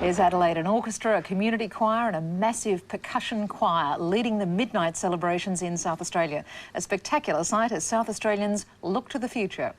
There's Adelaide, an orchestra, a community choir and a massive percussion choir leading the midnight celebrations in South Australia. A spectacular sight as South Australians look to the future.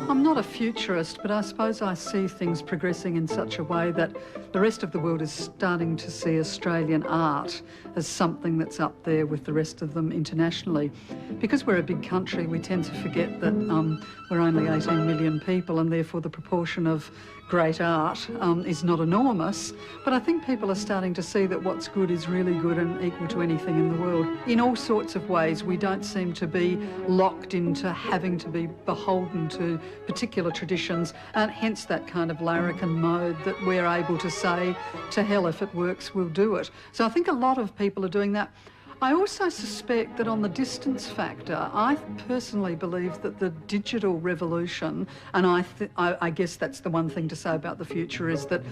I'm not a futurist, but I suppose I see things progressing in such a way that the rest of the world is starting to see Australian art as something that's up there with the rest of them internationally. Because we're a big country, we tend to forget that we're only 18 million people, and therefore the proportion of great art is not enormous. But I think people are starting to see that what's good is really good and equal to anything in the world. In all sorts of ways, we don't seem to be locked into having to be beholden to particular traditions, and hence that kind of larrikin mode that we're able to say, to hell, if it works, we'll do it. So I think a lot of people are doing that. I also suspect that on the distance factor, I personally believe that the digital revolution, and I guess that's the one thing to say about the future, is that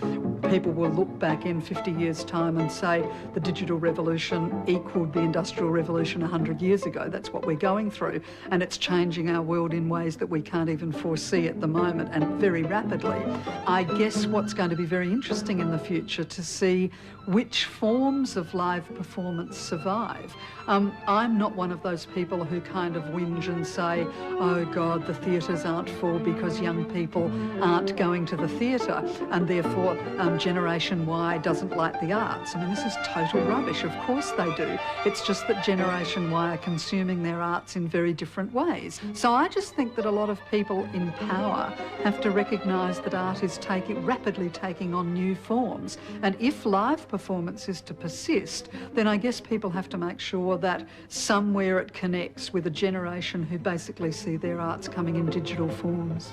people will look back in 50 years' time and say the digital revolution equaled the industrial revolution 100 years ago. That's what we're going through, and it's changing our world in ways that we can't even foresee at the moment, and very rapidly. I guess what's going to be very interesting in the future to see which forms of live performance survive. I'm not one of those people who kind of whinge and say, oh God, the theatres aren't full because young people aren't going to the theatre, and therefore Generation Y doesn't like the arts. I mean, this is total rubbish. Of course they do. It's just that Generation Y are consuming their arts in very different ways. So I just think that a lot of people in power have to recognise that art is rapidly taking on new forms. And if live performance is to persist, then I guess people have to make sure that somewhere it connects with a generation who basically see their arts coming in digital forms.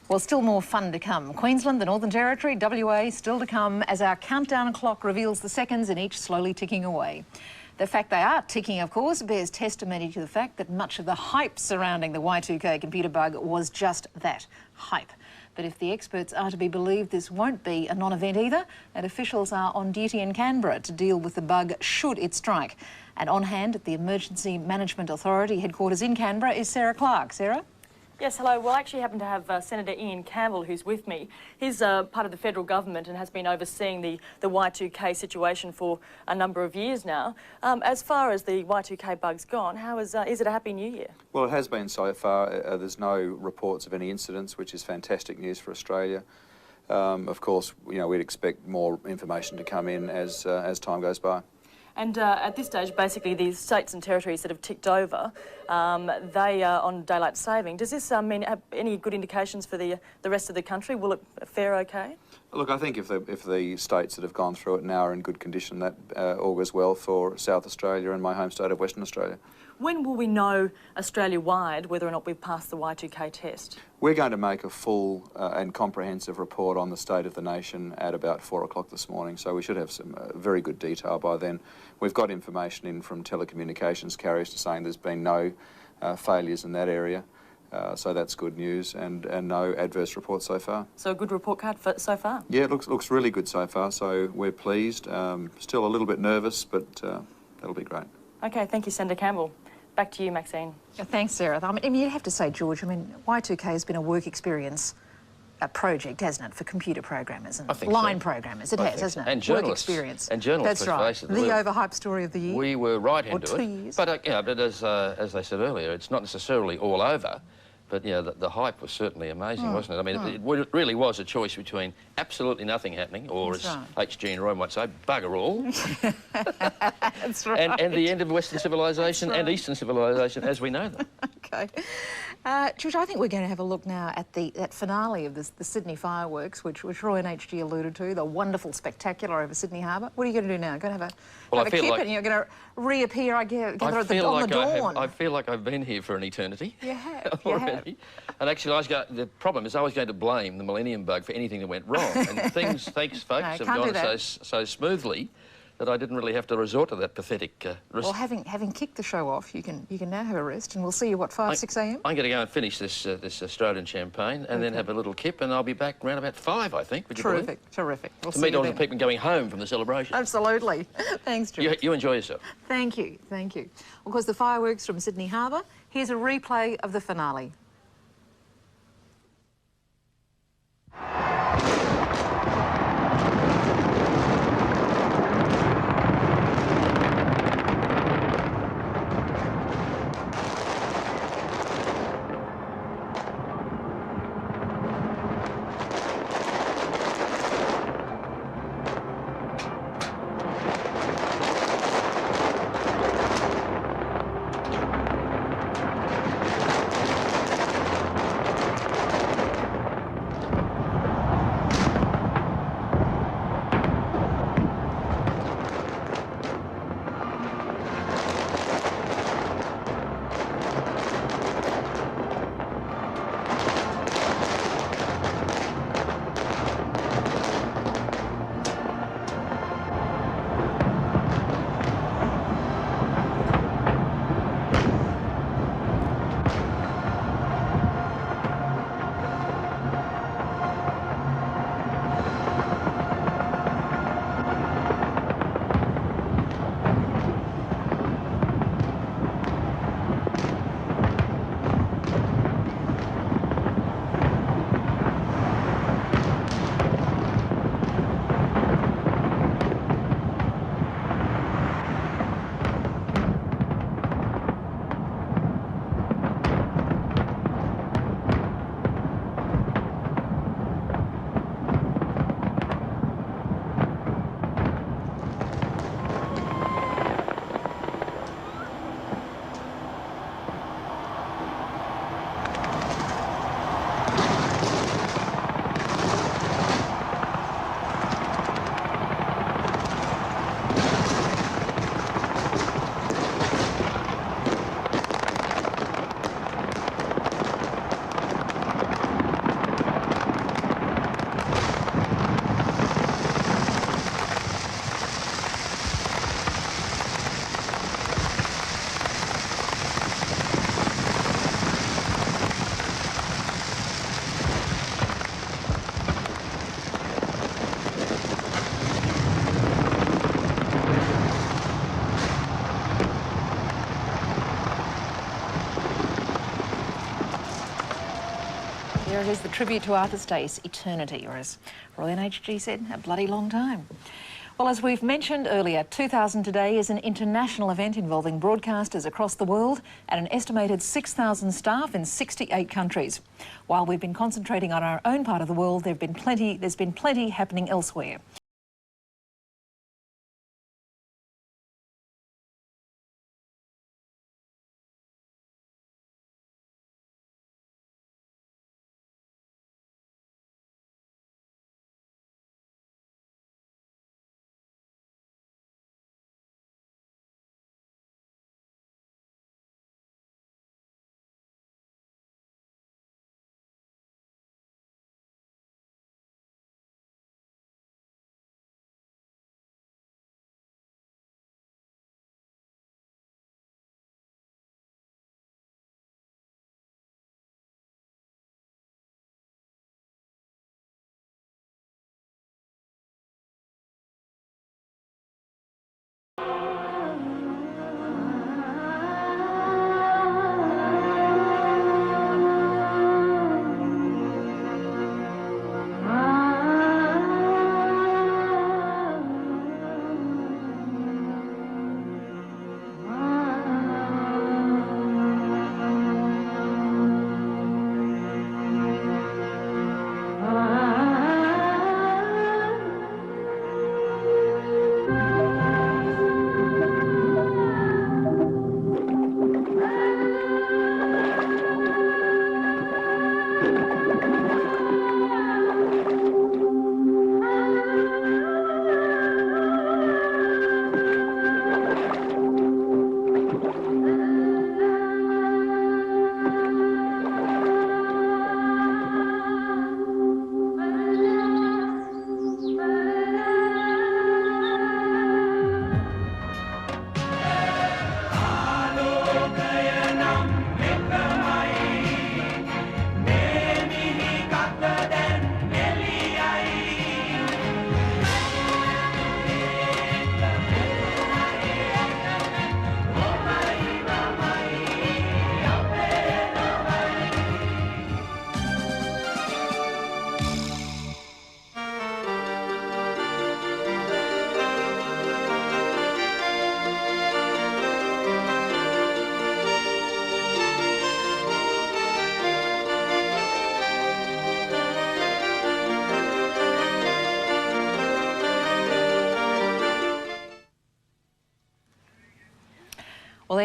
Well, still more fun to come. Queensland, the Northern Territory, WA still to come as our countdown clock reveals the seconds and each slowly ticking away. The fact they are ticking, of course, bears testimony to the fact that much of the hype surrounding the Y2K computer bug was just that, hype. But if the experts are to be believed, this won't be a non-event either, and officials are on duty in Canberra to deal with the bug should it strike. And on hand at the Emergency Management Authority headquarters in Canberra is Sarah Clark. Sarah? Yes, hello. Well, I actually happen to have Senator Ian Campbell, who's with me. He's part of the federal government and has been overseeing the Y2K situation for a number of years now. As far as the Y2K bug's gone, how is it a happy new year? Well, it has been so far. There's no reports of any incidents, which is fantastic news for Australia. Of course, you know, we'd expect more information to come in as time goes by. And at this stage, basically, the states and territories that have ticked over, they are on daylight saving. Does this mean have any good indications for the rest of the country? Will it fare okay? Look, I think if the states that have gone through it now are in good condition, that augurs well for South Australia and my home state of Western Australia. When will we know Australia-wide whether or not we've passed the Y2K test? We're going to make a full and comprehensive report on the state of the nation at about 4 o'clock this morning, so we should have some very good detail by then. We've got information in from telecommunications carriers saying there's been no failures in that area, so that's good news, and no adverse reports so far. So a good report card so far? Yeah, it looks really good so far, so we're pleased. Still a little bit nervous, but that'll be great. Okay, thank you, Senator Campbell. Back to you, Maxine. Thanks, Sarah. I mean, you have to say, George, I mean, Y2K has been a work experience project, hasn't it, for computer programmers and line programmers? It has, hasn't it? And journalists. Work experience. And journalists. That's right. The overhyped story of the year. We were right into it. 2 years. But, you know, but as they said earlier, it's not necessarily all over. But, you know, the hype was certainly amazing, wasn't it? I mean, it really was a choice between absolutely nothing happening, or as H.G. and Roy might say, bugger all. That's right. And the end of Western civilisation and Eastern civilisation as we know them. OK. George, I think we're going to have a look now at that finale of the Sydney fireworks, which Roy and H.G. alluded to, the wonderful spectacular over Sydney Harbour. What are you going to do now? Going to have a kip and you're going to reappear, I gather, on the dawn. I feel like I've been here for an eternity. You have. Already. And actually, the problem is I was going to blame the Millennium bug for anything that went wrong. And things, thanks, folks, have gone so smoothly that I didn't really have to resort to that pathetic risk. Well, having kicked the show off, you can now have a rest, and we'll see you, what, 6 a.m? I'm going to go and finish this Australian champagne and then have a little kip, and I'll be back around about 5, I think. Would you believe? Terrific. We'll To see meet you all the then. people going home from the celebration. Absolutely. Thanks, George. You enjoy yourself. Thank you. Of course, the fireworks from Sydney Harbour. Here's a replay of the finale. There it is, the tribute to Arthur Stace, eternity, or as Roy NHG said, a bloody long time. Well, as we've mentioned earlier, 2000 Today is an international event involving broadcasters across the world and an estimated 6,000 staff in 68 countries. While we've been concentrating on our own part of the world, there's been plenty happening elsewhere.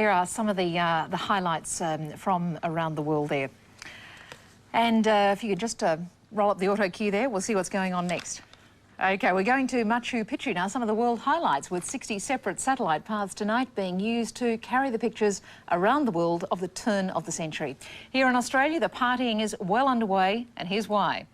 there are some of the highlights from around the world there. And if you could just roll up the auto cue there, we'll see what's going on next. OK, we're going to Machu Picchu now, some of the world highlights with 60 separate satellite paths tonight being used to carry the pictures around the world of the turn of the century. Here in Australia, the partying is well underway, and here's why.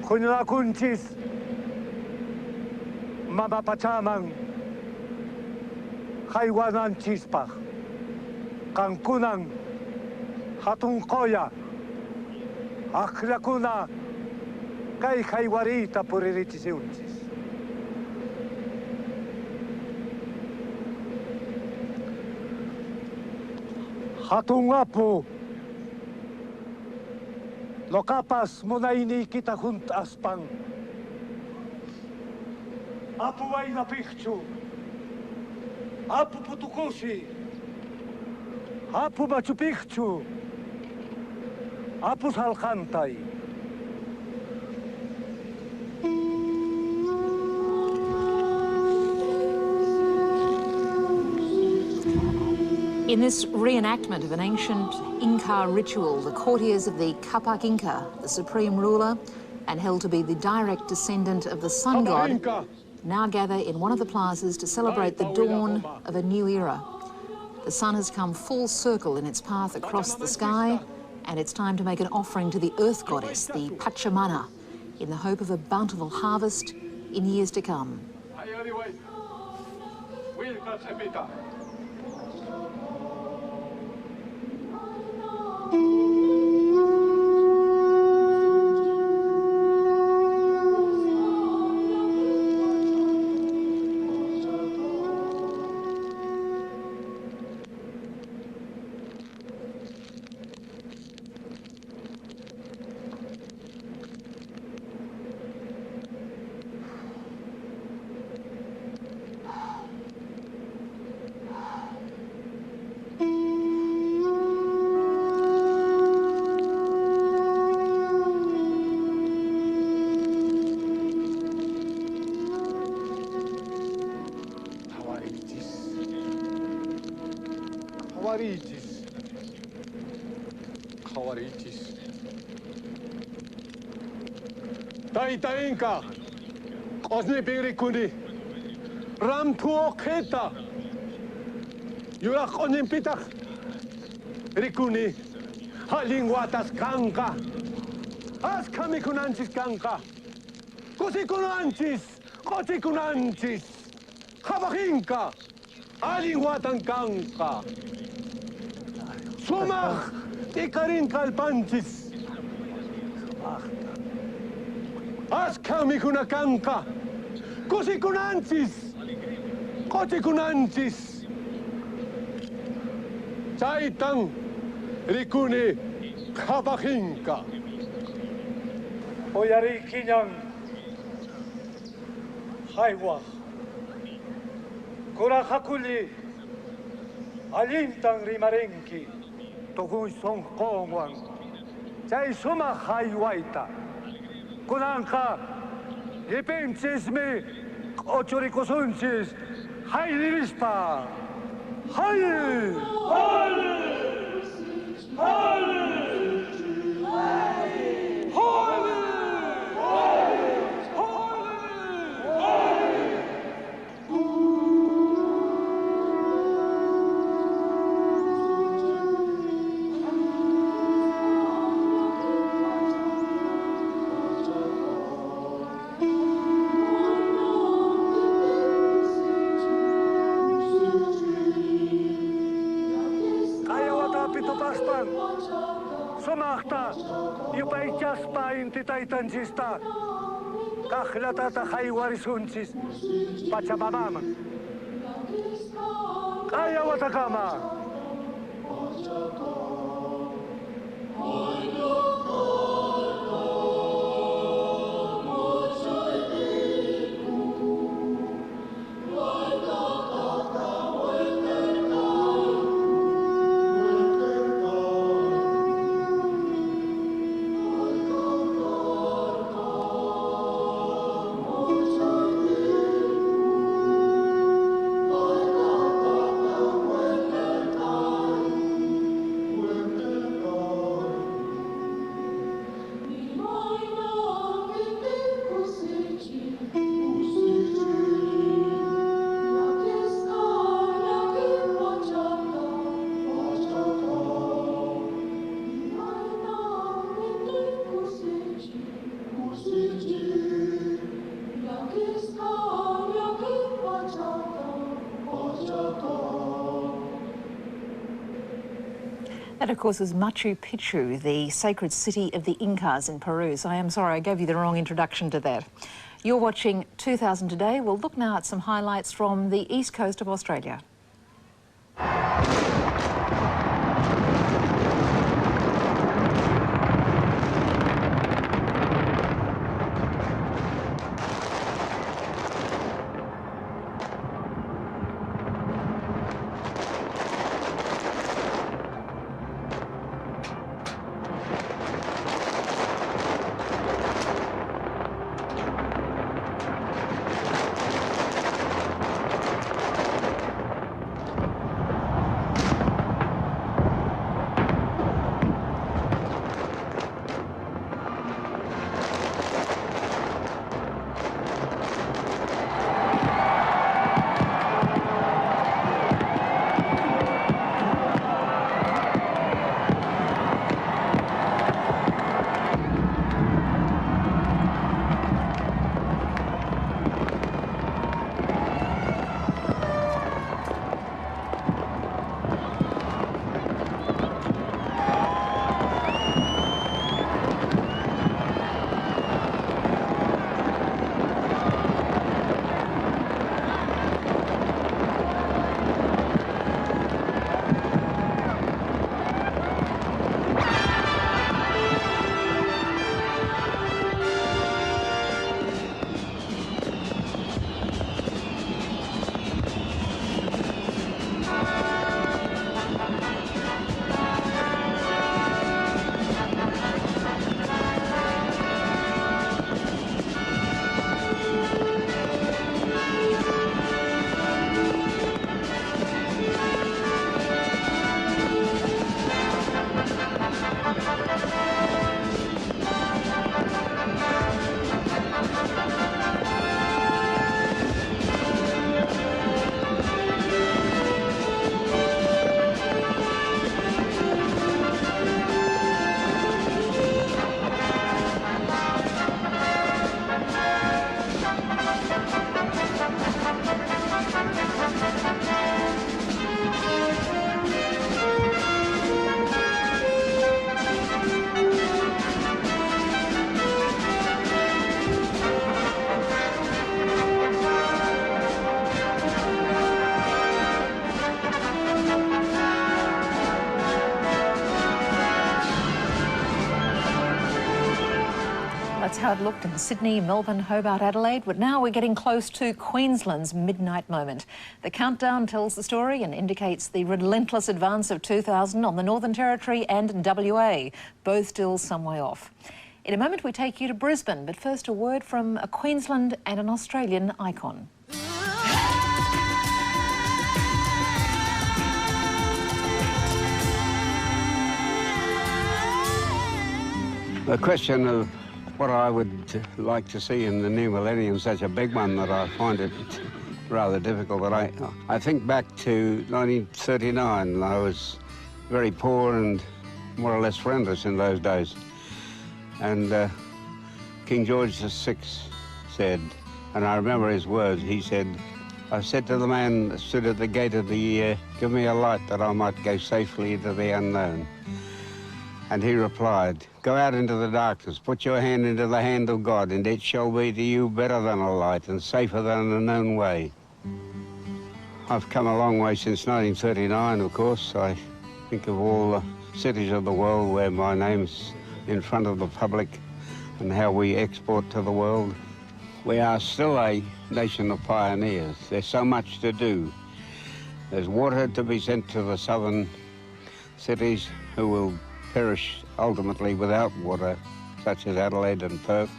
Kunila kunchis, mama pachamang, kaiwanan chispa, kankunang, hatun koya, akrakuna, kai kaiwarita puririchisiunchis. Hatun apu, lo kapas mo na ini kita juntas pang. Apu ay na Picchu. Apu putukusi. Apu Machu Picchu. Apu salkantay. In this reenactment of an ancient Inca ritual, the courtiers of the Capac Inca, the supreme ruler, and held to be the direct descendant of the sun god, now gather in one of the plazas to celebrate the dawn of a new era. The sun has come full circle in its path across the sky, and it's time to make an offering to the earth goddess, the Pachamama, in the hope of a bountiful harvest in years to come. Taita Inca, Osni Pirikuni, Rampuo Keta, Yurak Onimpitach, Rikuni, Halingwatas Kanka, Askamikunanchis Kanka, Kosikunanchis, Kosikunanchis, Habahinka, Halingwatan Kanka, Sumach, Ikarin Kalpanchis. Askami kanka, kosikunanchis, kotikunanchis. Chaitang rikuni kabahinka. Oyari kinyang haiwa. Kurakakuli alintang rimarenki. Togun song kongwang. Chai suma haiwaita. Kunanka, ipenchis me, ochorikosunchis, Hayrispa! Hayri! Somachta, Yupaichas pain titaitansista, Kahlatata Haiwarisunsis, Pachamama. Kaya Watakama. That, of course, is Machu Picchu, the sacred city of the Incas in Peru. So I am sorry, I gave you the wrong introduction to that. You're watching 2000 Today. We'll look now at some highlights from the east coast of Australia. That's how it looked in Sydney, Melbourne, Hobart, Adelaide. But now we're getting close to Queensland's midnight moment. The countdown tells the story and indicates the relentless advance of 2000 on the Northern Territory and WA, both still some way off. In a moment we take you to Brisbane, but first a word from a Queensland and an Australian icon. The question of what I would like to see in the new millennium is such a big one that I find it rather difficult. But I think back to 1939. I was very poor and more or less friendless in those days. And King George VI said, and I remember his words, he said, I said to the man that stood at the gate of the year, give me a light that I might go safely into the unknown. And he replied, go out into the darkness, put your hand into the hand of God, and it shall be to you better than a light and safer than a known way. I've come a long way since 1939, of course. I think of all the cities of the world where my name's in front of the public and how we export to the world. We are still a nation of pioneers. There's so much to do. There's water to be sent to the southern cities who will perish ultimately without water, such as Adelaide and Perth.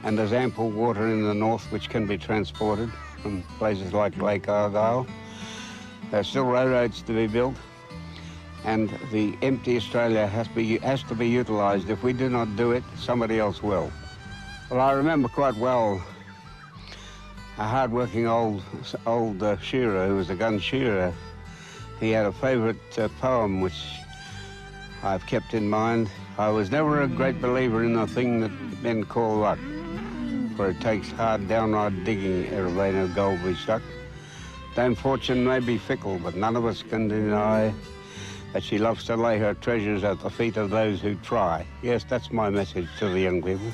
And there's ample water in the north which can be transported from places like Lake Argyle. There's still railroads to be built. And the empty Australia has to be utilised. If we do not do it, somebody else will. Well, I remember quite well a hard-working old shearer who was a gun shearer. He had a favourite poem which I've kept in mind. I was never a great believer in the thing that men call luck, for it takes hard, downright digging ere a vein of gold be struck. Dame Fortune may be fickle, but none of us can deny that she loves to lay her treasures at the feet of those who try. Yes, that's my message to the young people.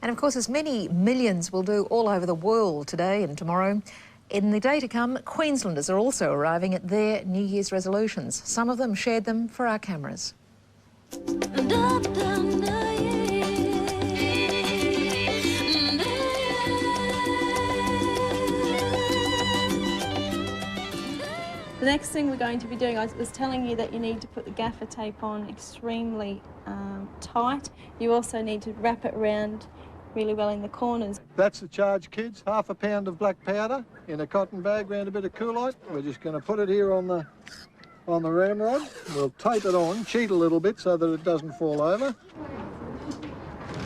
And of course, as many millions will do all over the world today and tomorrow, in the day to come, Queenslanders are also arriving at their New Year's resolutions. Some of them shared them for our cameras. The next thing we're going to be doing, I was telling you that you need to put the gaffer tape on extremely tight. You also need to wrap it around really well in the corners. That's the charge, kids. Half a pound of black powder in a cotton bag round a bit of Kool-Aid. We're just going to put it here on the ramrod. We'll tape it on, cheat a little bit so that it doesn't fall over.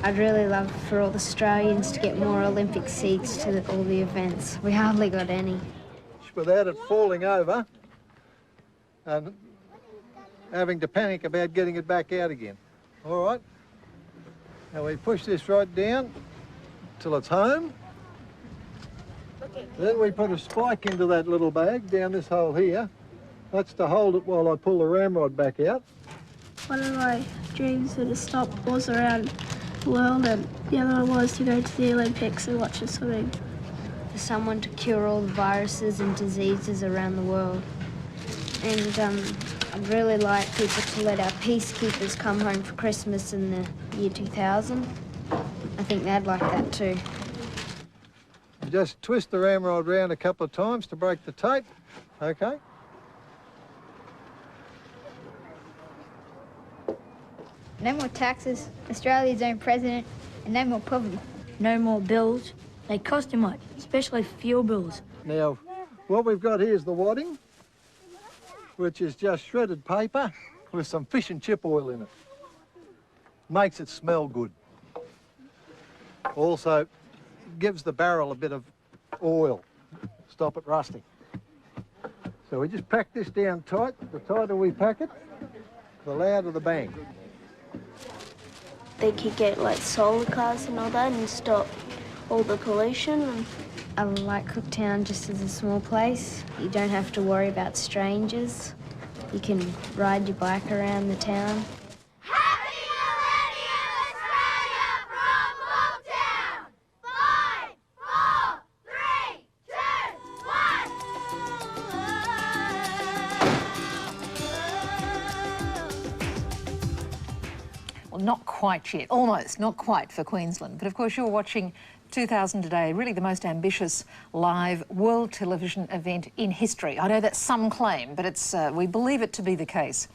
I'd really love for all the Australians to get more Olympic seats to all the events. We hardly got any. Without it falling over and having to panic about getting it back out again. All right? Now we push this right down till it's home. Then we put a spike into that little bag down this hole here. That's to hold it while I pull the ramrod back out. One of my dreams to stop was around the world, and the other one was to go to the Olympics and watch the swimming. For someone to cure all the viruses and diseases around the world. And I'd really like people to let our peacekeepers come home for Christmas in the year 2000. I think they'd like that too. Just twist the ramrod round a couple of times to break the tape. Okay. No more taxes, Australia's own president, and no more poverty. No more bills. They cost too much, especially fuel bills. Now, what we've got here is the wadding, which is just shredded paper with some fish and chip oil in it. Makes it smell good. Also gives the barrel a bit of oil, stop it rusting. So we just pack this down tight. The tighter we pack it, the louder the bang. They could get like solar cars and all that and stop all the pollution. I like Cooktown just as a small place. You don't have to worry about strangers. You can ride your bike around the town. Happy Millennium, Australia from Cooktown! 5, 4, 3, 2, 1. Well, not quite yet. Almost, not quite for Queensland. But of course, you're watching 2000 today, really the most ambitious live world television event in history. I know that some claim, but it's we believe it to be the case.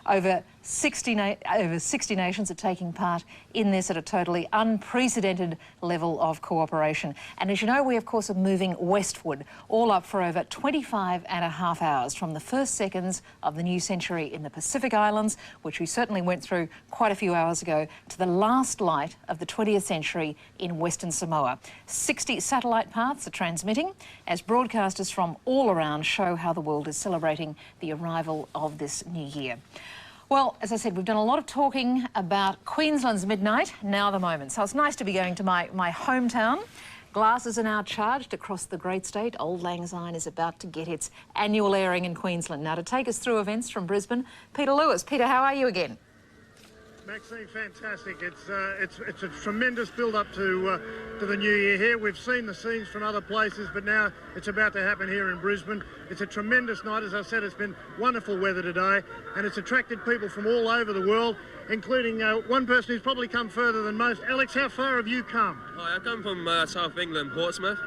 Over 60 nations are taking part in this at a totally unprecedented level of cooperation. And as you know, we of course are moving westward, all up for over 25.5 hours from the first seconds of the new century in the Pacific Islands, which we certainly went through quite a few hours ago, to the last light of the 20th century in Western Samoa. 60 satellite paths are transmitting as broadcasters from all around show how the world is celebrating the arrival of this new year. Well, as I said, we've done a lot of talking about Queensland's midnight, now the moment. So it's nice to be going to my hometown. Glasses are now charged across the great state. Old Lang Syne is about to get its annual airing in Queensland. Now, to take us through events from Brisbane, Peter Lewis. Peter, how are you again? Maxine, fantastic. It's a tremendous build-up to the new year here. We've seen the scenes from other places, but now it's about to happen here in Brisbane. It's a tremendous night. As I said, it's been wonderful weather today, and it's attracted people from all over the world, including one person who's probably come further than most. Alex, how far have you come? Hi, I come from South England, Portsmouth.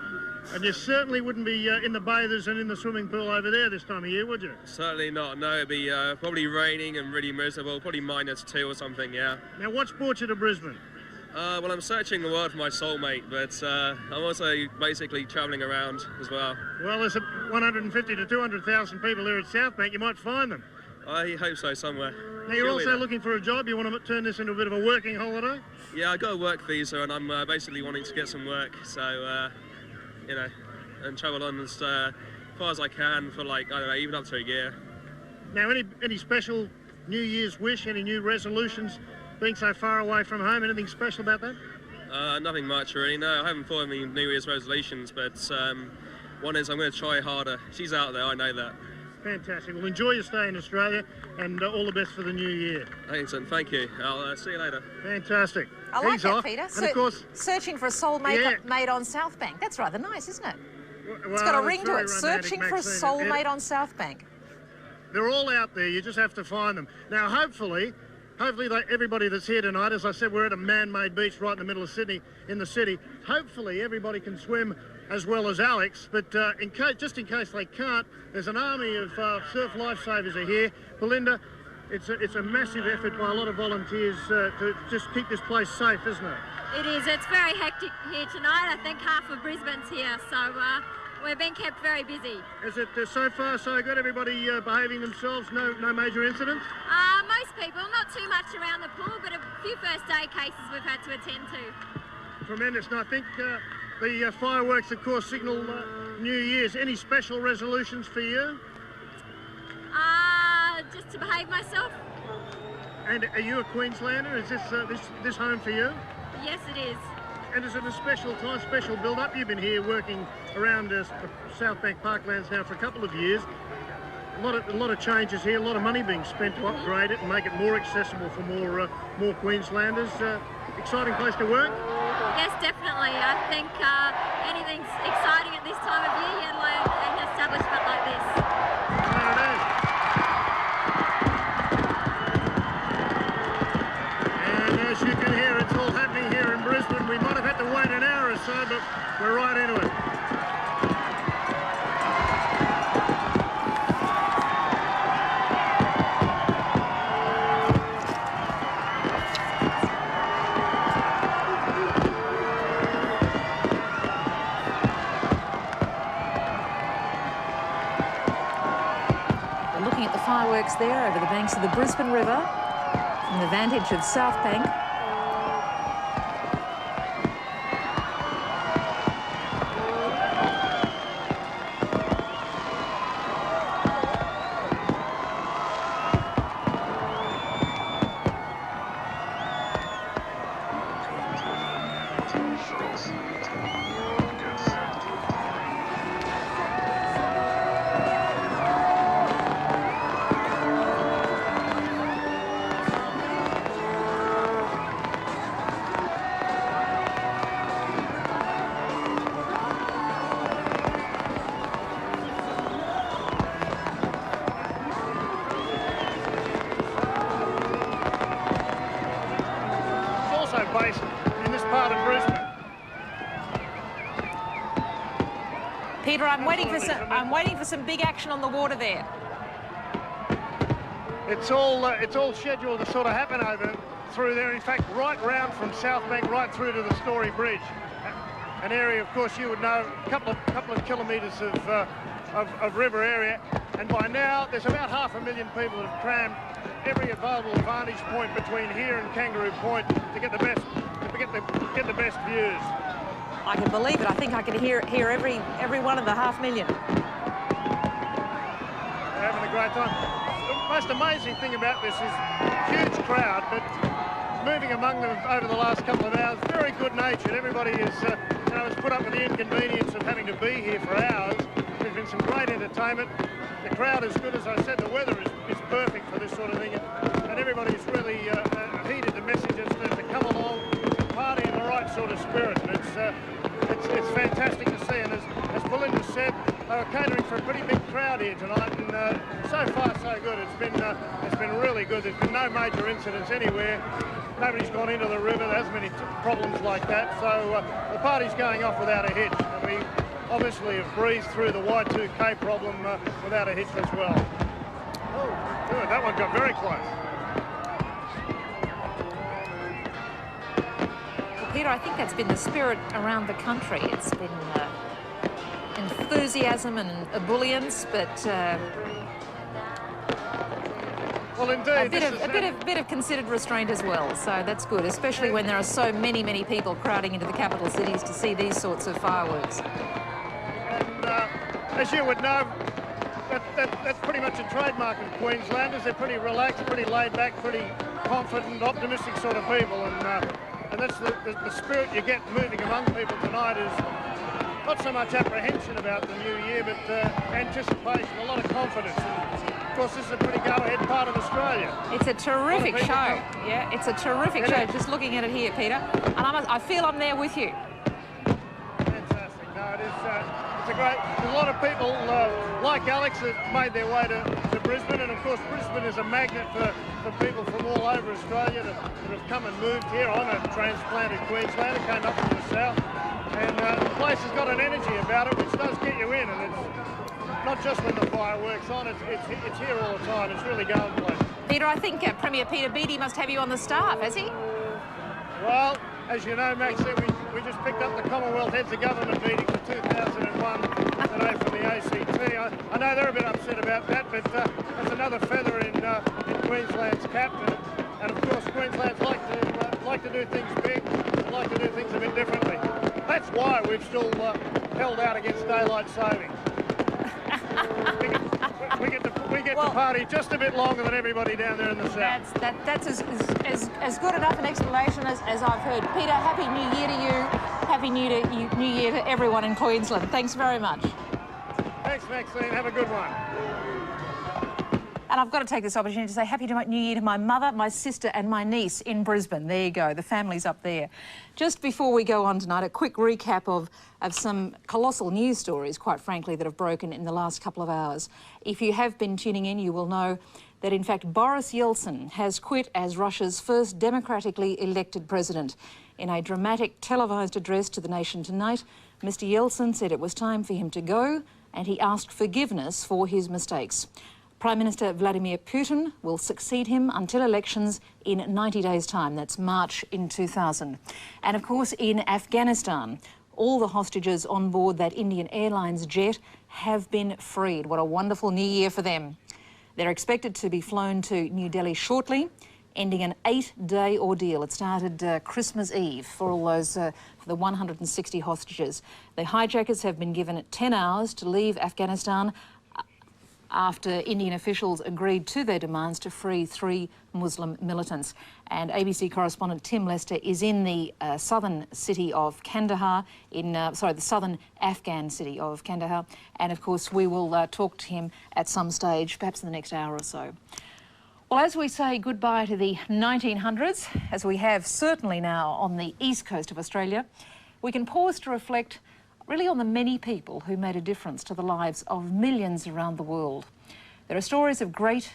And you certainly wouldn't be in the bathers and in the swimming pool over there this time of year, would you? Certainly not, no. It'd be probably raining and really miserable, probably -2 or something, yeah. Now, what's brought you to Brisbane? Well, I'm searching the world for my soulmate, but I'm also basically travelling around as well. Well, there's 150 to 200,000 people here at South Bank. You might find them. I hope so, somewhere. Now, you're also looking for a job. You want to turn this into a bit of a working holiday? Yeah, I got a work visa, and I'm basically wanting to get some work, so... you know, and travel on as far as I can for, like, I don't know, even up to a year. Now, any special New Year's wish, any new resolutions being so far away from home, anything special about that? Nothing much really, no. I haven't thought of any New Year's resolutions, but one is I'm going to try harder. She's out there, I know that. Fantastic. Well, enjoy your stay in Australia, and all the best for the new year. Excellent, thank you. I'll see you later. Fantastic. I like He's that, off. Peter. And of course, searching for a soulmate mate on South Bank. That's rather nice, isn't it? It's got a ring to it. Searching for a soulmate on South Bank. They're all out there. You just have to find them. Now, hopefully everybody that's here tonight, as I said, we're at a man-made beach right in the middle of Sydney, in the city. Hopefully everybody can swim as well as Alex, but just in case they can't, there's an army of surf lifesavers are here. Belinda, it's a massive effort by a lot of volunteers to just keep this place safe, isn't it? It is. It's very hectic here tonight. I think half of Brisbane's here, so we're being kept very busy. Is it so far so good? Everybody behaving themselves? No major incidents? Most people, not too much around the pool, but a few first aid cases we've had to attend to. Tremendous. And I think the fireworks, of course, signal New Year's. Any special resolutions for you? Just to behave myself. And are you a Queenslander? Is this home for you? Yes, it is. And is it a special time, special build-up? You've been here working around South Bank Parklands now for a couple of years. A lot of changes here, a lot of money being spent to upgrade it and make it more accessible for more Queenslanders. Exciting place to work? Yes, definitely. I think anything's exciting at this time of year, let alone an establishment like this. There it is. And as you can hear, it's all happening here in Brisbane. We might have had to wait an hour or so, but we're right into it. Fireworks there over the banks of the Brisbane River from the vantage of South Bank. Peter, I'm waiting for some big action on the water there. It's all scheduled to sort of happen over through there. In fact, right round from South Bank right through to the Story Bridge, an area, of course, you would know, a couple of kilometres of river area. And by now, there's about 500,000 people that have crammed every available vantage point between here and Kangaroo Point to get the best views. I can believe it. I think I can hear every one of the 500,000. They're having a great time. The most amazing thing about this is huge crowd, but moving among them over the last couple of hours, very good natured. Everybody is, has put up with the inconvenience of having to be here for hours. There's been some great entertainment. The crowd is good, as I said. The weather is perfect for this sort of thing, and everybody's really heeded the messages to come along and party in the right sort of spirit. And it's fantastic to see. And as Belinda said, they were catering for a pretty big crowd here tonight, and so far so good. It's been really good. There's been no major incidents anywhere. Nobody's gone into the river. There hasn't been any problems like that. So the party's going off without a hitch, and we obviously have breezed through the Y2K problem without a hitch as well. Oh, good. That one got very close. Well, Peter, I think that's been the spirit around the country. It's been enthusiasm and ebullience, but well, indeed, a bit of considered restraint as well. So that's good, especially when there are so many people crowding into the capital cities to see these sorts of fireworks. And as you would know, that's pretty much a trademark of Queenslanders. They're pretty relaxed, pretty laid back, pretty confident, optimistic sort of people, and that's the spirit you get moving among people tonight. Is not so much apprehension about the new year, but anticipation, a lot of confidence. And of course, this is a pretty go-ahead part of Australia. It's a terrific show. Yeah, it's a terrific show. Just looking at it here, Peter, and I feel I'm there with you. Fantastic. No, it is. It's a great. There's a lot of people like Alex that made their way to Brisbane, and of course, Brisbane is a magnet for people from all over Australia that have come and moved here. I'm a transplanted Queenslander, came up from the south. And the place has got an energy about it which does get you in, and it's not just when the fireworks on, it's here all the time. It's really going places. Peter, I think Premier Peter Beattie must have you on the staff, has he? Well, as you know, Max said, we just picked up the Commonwealth Heads of Government meeting for 2001 today from the ACT. I know they're a bit upset about that, but that's another feather in Queensland's cap. And of course, Queensland's like to do things big, and like to do things a bit differently. That's why we've still held out against daylight saving. we get to party just a bit longer than everybody down there in the south. That's as good enough an explanation as I've heard. Peter, Happy New Year to you. Happy New Year to everyone in Queensland. Thanks very much. Thanks, Maxine. Have a good one. And I've got to take this opportunity to say Happy New Year to my mother, my sister and my niece in Brisbane. There you go, the family's up there. Just before we go on tonight, a quick recap of some colossal news stories, quite frankly, that have broken in the last couple of hours. If you have been tuning in, you will know that, in fact, Boris Yeltsin has quit as Russia's first democratically elected president. In a dramatic televised address to the nation tonight, Mr Yeltsin said it was time for him to go, and he asked forgiveness for his mistakes. Prime Minister Vladimir Putin will succeed him until elections in 90 days' time. That's March in 2000. And of course, in Afghanistan, all the hostages on board that Indian Airlines jet have been freed. What a wonderful new year for them. They're expected to be flown to New Delhi shortly, ending an 8-day ordeal. It started Christmas Eve for all those, for the 160 hostages. The hijackers have been given 10 hours to leave Afghanistan after Indian officials agreed to their demands to free 3 Muslim militants. And ABC correspondent Tim Lester is in the southern city of Kandahar, the southern Afghan city of Kandahar. And of course, we will talk to him at some stage, perhaps in the next hour or so. Well, as we say goodbye to the 1900s, as we have certainly now on the east coast of Australia, we can pause to reflect really on the many people who made a difference to the lives of millions around the world. There are stories of great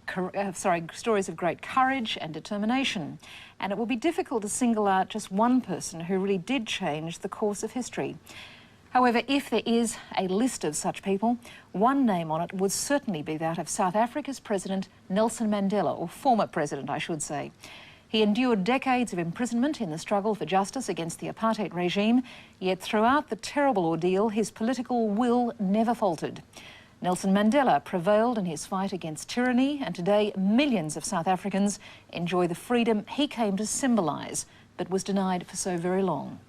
courage and determination, and it will be difficult to single out just one person who really did change the course of history. However, if there is a list of such people, one name on it would certainly be that of South Africa's President Nelson Mandela, or former president, I should say. He endured decades of imprisonment in the struggle for justice against the apartheid regime, yet throughout the terrible ordeal, his political will never faltered. Nelson Mandela prevailed in his fight against tyranny, and today millions of South Africans enjoy the freedom he came to symbolise, but was denied for so very long.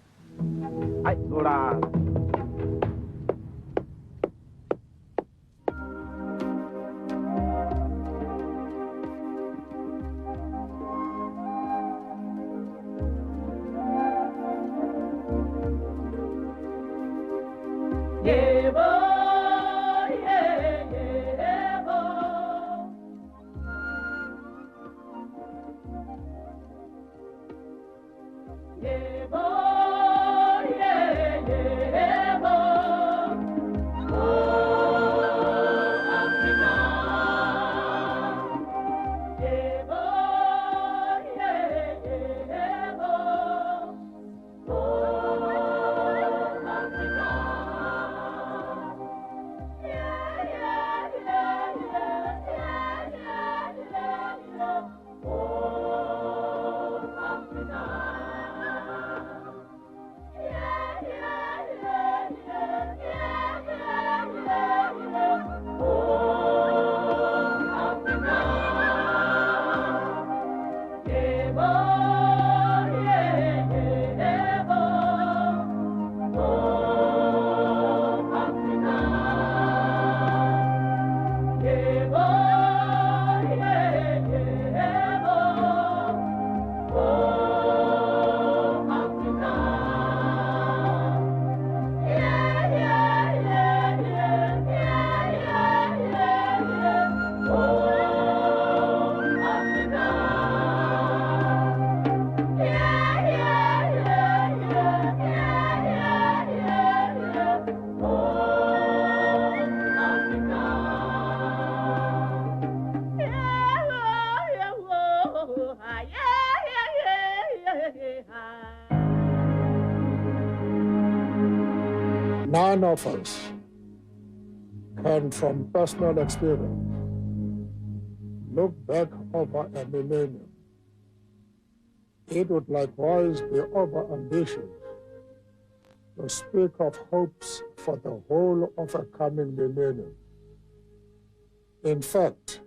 None of us can, from personal experience, look back over a millennium. It would likewise be over-ambitious to speak of hopes for the whole of a coming millennium. In fact,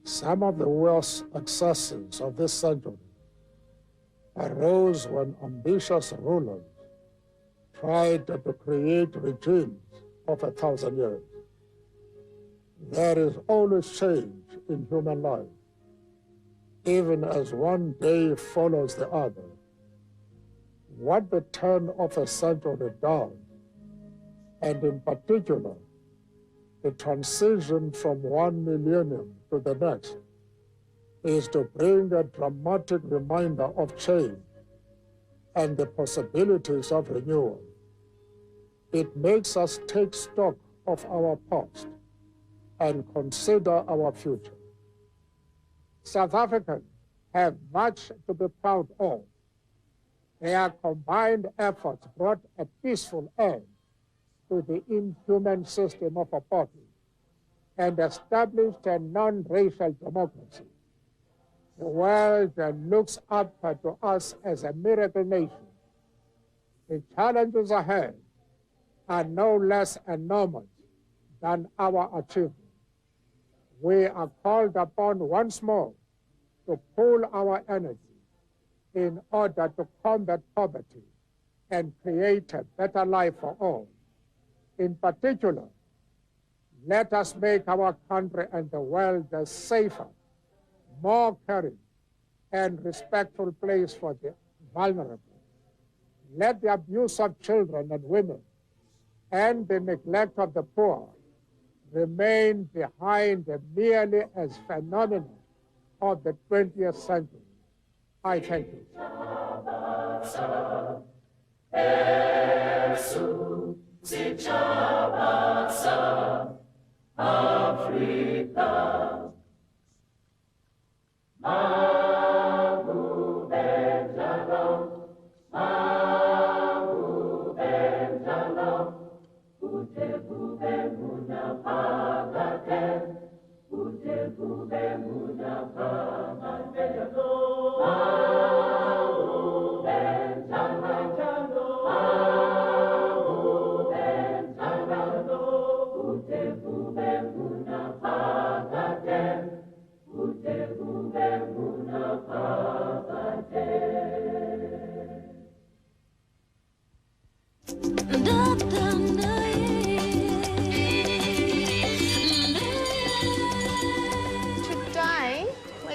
some of the worst excesses of this century arose when ambitious rulers tried to create regimes of 1,000 years. There is always change in human life, even as one day follows the other. What the turn of a century does, and in particular, the transition from one millennium to the next, is to bring a dramatic reminder of change and the possibilities of renewal. It makes us take stock of our past and consider our future. South Africans have much to be proud of. Their combined efforts brought a peaceful end to the inhuman system of apartheid and established a non-racial democracy. The world looks up to us as a miracle nation. The challenges ahead are no less enormous than our achievements. We are called upon once more to pool our energy in order to combat poverty and create a better life for all. In particular, let us make our country and the world a safer, more caring, and respectful place for the vulnerable. Let the abuse of children and women and the neglect of the poor remain behind merely as phenomena of the 20th century. I thank you. Africa. Magu Benjalo, Magu Benjalo.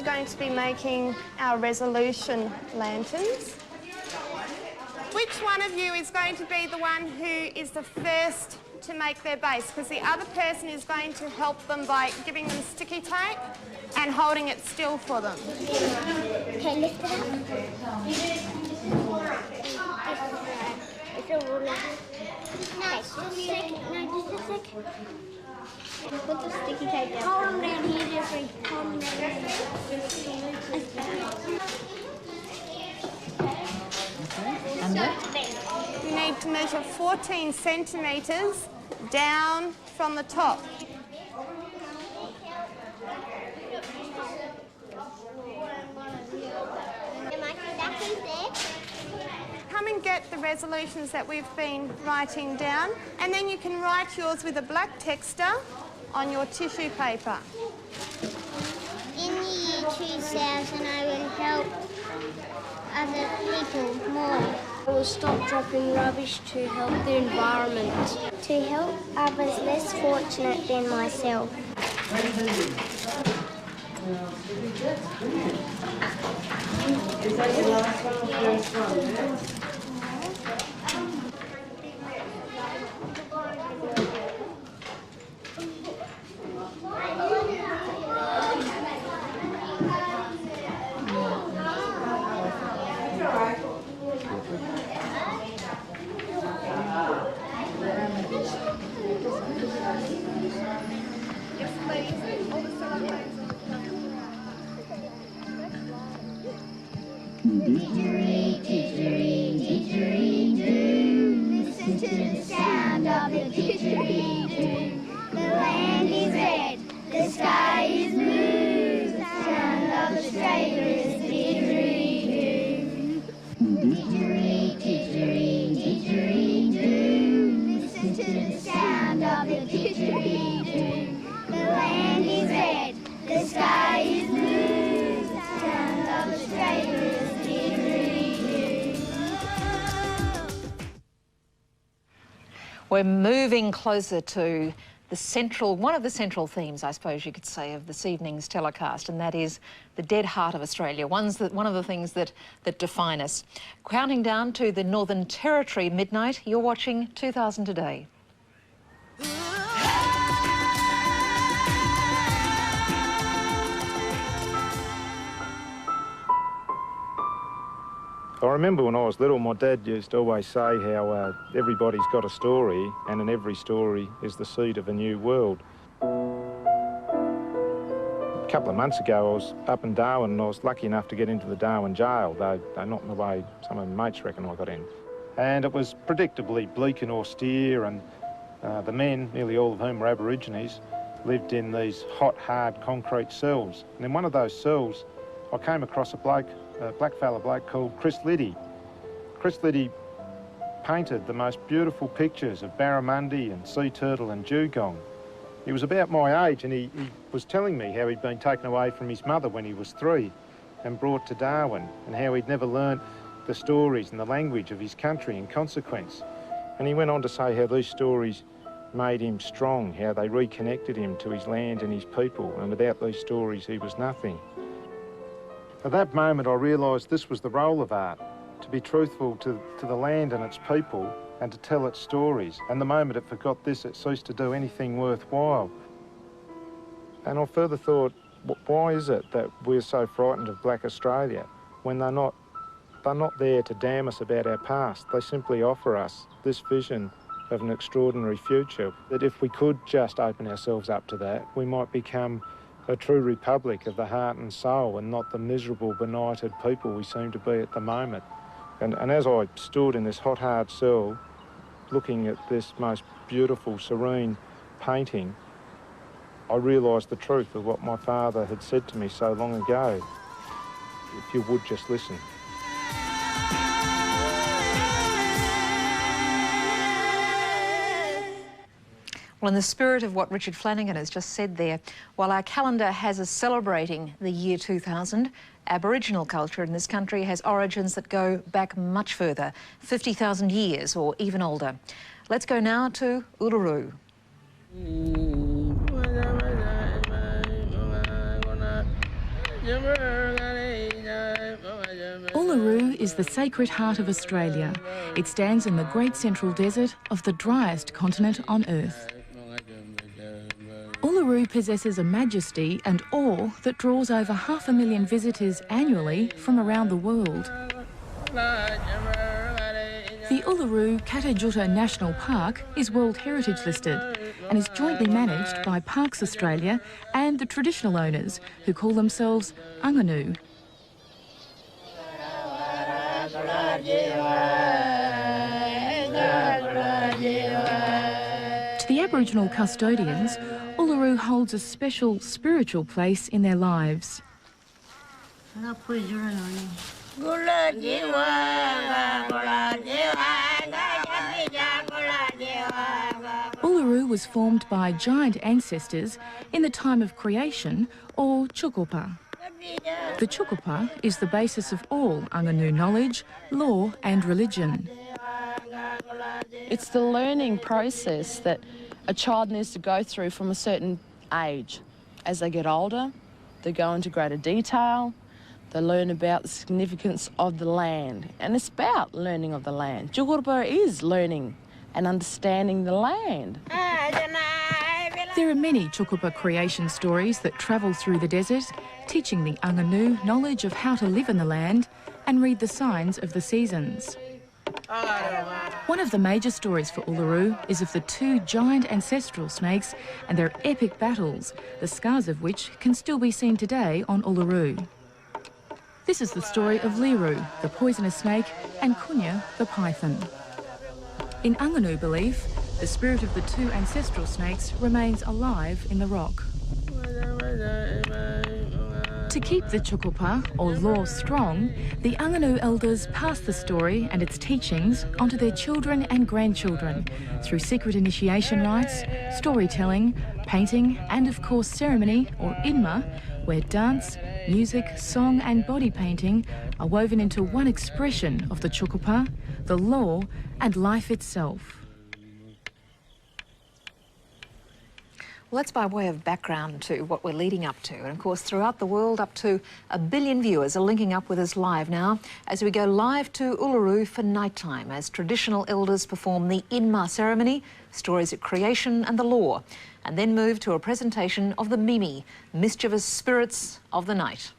we're going to be making our resolution lanterns. Which one of you is going to be the one who is the first to make their base? Because the other person is going to help them by giving them sticky tape and holding it still for them. Okay, lift it up. It's a ruler. No, just a sec. No, just a sec. Put the sticky tape down. Hold them down here, Jeffrey. Hold them down. You need to measure 14 centimetres down from the top. Come and get the resolutions that we've been writing down, and then you can write yours with a black texter on your tissue paper. In the year 2000, I will help other people more. I will stop dropping rubbish to help the environment. To help others less fortunate than myself. Is that your last one or first one? Didgeridoo, didgeridoo, listen to the sound of the didgeridoo. The land is red, the sky is blue, the sound of Australia is didgeridoo. Didgeridoo, didgeridoo, listen to the sound of the didgeridoo. The land is red, the sky is blue, the sound of Australia is didgeridoo. We're moving closer to one of the central themes, I suppose you could say, of this evening's telecast, and that is the dead heart of Australia, one of the things that define us. Counting down to the Northern Territory midnight, you're watching 2000 Today. I remember when I was little, my dad used to always say how everybody's got a story, and in every story is the seed of a new world. A couple of months ago, I was up in Darwin, and I was lucky enough to get into the Darwin jail, though not in the way some of my mates reckon I got in. And it was predictably bleak and austere, and the men, nearly all of whom were Aborigines, lived in these hot, hard concrete cells. And in one of those cells, I came across a blackfella bloke called Chris Liddy. Chris Liddy painted the most beautiful pictures of barramundi and sea turtle and dugong. He was about my age, and he was telling me how he'd been taken away from his mother when he was 3 and brought to Darwin, and how he'd never learnt the stories and the language of his country in consequence. And he went on to say how these stories made him strong, how they reconnected him to his land and his people, and without these stories he was nothing. At that moment I realised this was the role of art, to be truthful to the land and its people and to tell its stories. And the moment it forgot this, it ceased to do anything worthwhile. And I further thought, why is it that we're so frightened of Black Australia when they're not there to damn us about our past? They simply offer us this vision of an extraordinary future, that if we could just open ourselves up to that, we might become a true republic of the heart and soul, and not the miserable, benighted people we seem to be at the moment. And as I stood in this hot, hard cell, looking at this most beautiful, serene painting, I realised the truth of what my father had said to me so long ago. If you would just listen. Well, in the spirit of what Richard Flanagan has just said there, while our calendar has us celebrating the year 2000, Aboriginal culture in this country has origins that go back much further, 50,000 years or even older. Let's go now to Uluru. Uluru is the sacred heart of Australia. It stands in the Great Central Desert of the driest continent on Earth. Uluru possesses a majesty and awe that draws over 500,000 visitors annually from around the world. The Uluru Kata National Park is World Heritage listed and is jointly managed by Parks Australia and the traditional owners, who call themselves Anganu. To the Aboriginal custodians, Uluru holds a special spiritual place in their lives. Uluru was formed by giant ancestors in the time of creation, or Chukopa. The Chukopa is the basis of all Anganu knowledge, law and religion. It's the learning process that a child needs to go through from a certain age. As they get older, they go into greater detail, they learn about the significance of the land, and it's about learning of the land. Chukopa is learning and understanding the land. There are many Chukopa creation stories that travel through the desert, teaching the Anganu knowledge of how to live in the land and read the signs of the seasons. One of the major stories for Uluru is of the two giant ancestral snakes and their epic battles, the scars of which can still be seen today on Uluru. This is the story of Liru, the poisonous snake, and Kunya, the python. In Anganu belief, the spirit of the two ancestral snakes remains alive in the rock. To keep the Chukopa, or law, strong, the Anganu elders pass the story and its teachings onto their children and grandchildren through secret initiation rites, storytelling, painting, and of course ceremony, or inma, where dance, music, song and body painting are woven into one expression of the Chukopa, the law and life itself. Well, that's by way of background to what we're leading up to. And of course, throughout the world, up to 1 billion viewers are linking up with us live now as we go live to Uluru for nighttime as traditional elders perform the Inma ceremony, stories of creation and the law, and then move to a presentation of the Mimi, mischievous spirits of the night.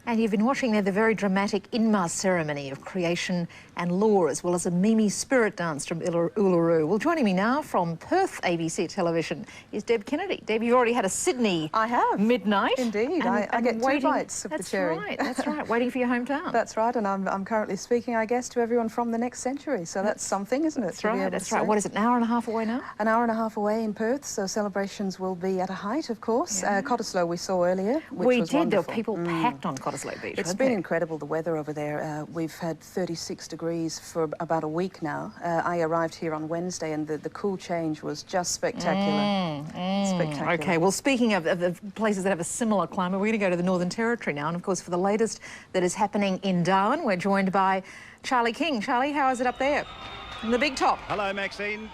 And you've been watching there the very dramatic Inma ceremony of creation and law, as well as a Mimi spirit dance from Uluru. Well, joining me now from Perth ABC Television is Deb Kennedy. Deb, you've already had a Sydney midnight. Indeed, I get two bites of the cherry. That's right, waiting for your hometown. That's right, and I'm currently speaking, I guess, to everyone from the next century, so that's something, isn't it? That's right, that's right. What is it, an hour and a half away now? An hour and a half away in Perth, so celebrations will be at a height, of course. Yeah. Cottesloe we saw earlier, which we was did, wonderful. there were people packed on Cottesloe Beach. It's been incredible, the weather over there. We've had 36 degrees for about a week now. I arrived here on Wednesday and the cool change was just spectacular. Spectacular. Okay, well, speaking of places that have a similar climate, we're going to go to the Northern Territory now. And, of course, for the latest that is happening in Darwin, we're joined by Charlie King. Charlie, how is it up there? In the big top. Hello, Maxine.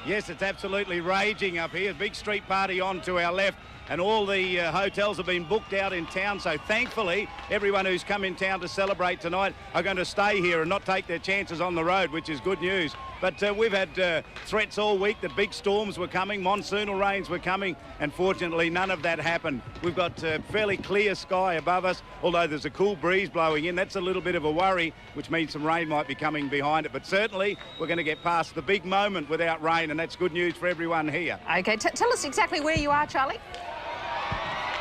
Yes, it's absolutely raging up here. Big street party on to our left. And all the hotels have been booked out in town, so thankfully everyone who's come in town to celebrate tonight are going to stay here and not take their chances on the road, which is good news. But we've had threats all week that big storms were coming, monsoonal rains were coming, and fortunately none of that happened. We've got fairly clear sky above us, although there's a cool breeze blowing in. That's a little bit of a worry, which means some rain might be coming behind it. But certainly we're going to get past the big moment without rain, and that's good news for everyone here. Okay, tell us exactly where you are, Charlie.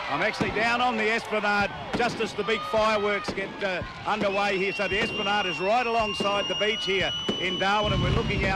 I'm actually down on the Esplanade just as the big fireworks get underway here. So the Esplanade is right alongside the beach here in Darwin, and we're looking out